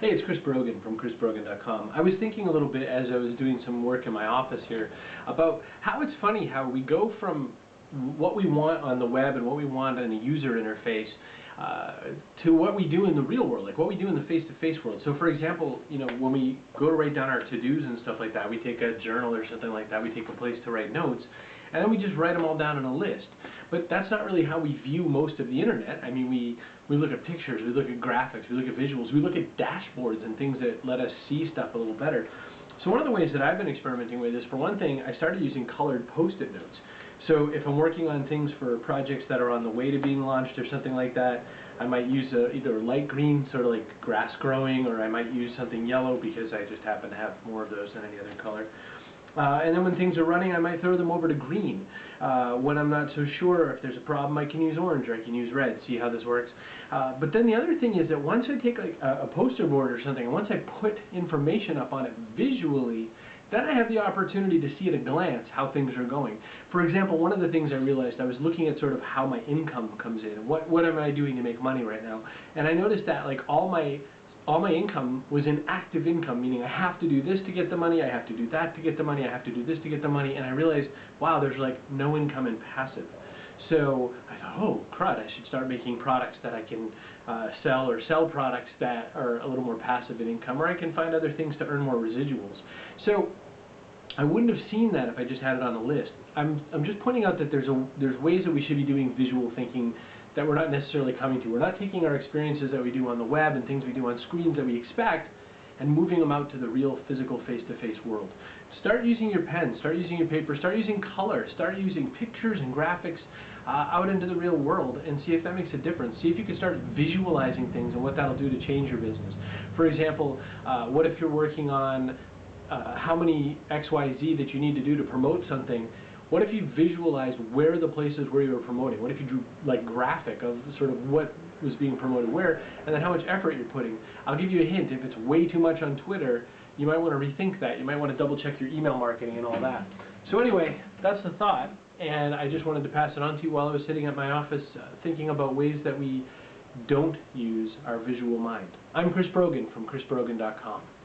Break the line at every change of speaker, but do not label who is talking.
Hey, it's Chris Brogan from chrisbrogan.com. I was thinking a little bit as I was doing some work in my office here about how it's funny how we go from what we want on the web and what we want in a user interface to what we do in the real world, like what we do in the face-to-face world. So for example, when we go to write down our to-dos and stuff like that, we take a journal or something like that, we take a place to write notes, and then we just write them all down in a list. But that's not really how we view most of the internet. I mean, we look at pictures, we look at graphics, we look at visuals, we look at dashboards and things that let us see stuff a little better. So one of the ways that I've been experimenting with is, for one thing, I started using colored post-it notes. So if I'm working on things for projects that are on the way to being launched or something like that, I might use either a light green, sort of like grass growing, or I might use something yellow because I just happen to have more of those than any other color. And then when things are running, I might throw them over to green. When I'm not so sure if there's a problem, I can use orange or I can use red, see how this works. But then the other thing is that once I take a poster board or something, and once I put information up on it visually, then I have the opportunity to see at a glance how things are going. For example, one of the things I realized, I was looking at sort of how my income comes in. What am I doing to make money right now? And I noticed that like all my income was in active income, meaning I have to do this to get the money, I have to do that to get the money, I have to do this to get the money, and I realized, wow, there's like no income in passive. So I thought, oh crud, I should start making products that I can sell, or sell products that are a little more passive in income, or I can find other things to earn more residuals. So I wouldn't have seen that if I just had it on a list. I'm just pointing out that there's ways that we should be doing visual thinking that we're not necessarily coming to. We're not taking our experiences that we do on the web and things we do on screens that we expect and moving them out to the real physical face-to-face world. Start using your pen, start using your paper, start using color, start using pictures and graphics out into the real world, and see if that makes a difference. See if you can start visualizing things and what that'll do to change your business. For example, what if you're working on how many XYZ that you need to do to promote something? What if you visualized where the places where you were promoting? What if you drew like graphic of sort of what was being promoted where, and then how much effort you're putting? I'll give you a hint. If it's way too much on Twitter, you might want to rethink that. You might want to double check your email marketing and all that. So anyway, that's the thought, and I just wanted to pass it on to you while I was sitting at my office thinking about ways that we don't use our visual mind. I'm Chris Brogan from chrisbrogan.com.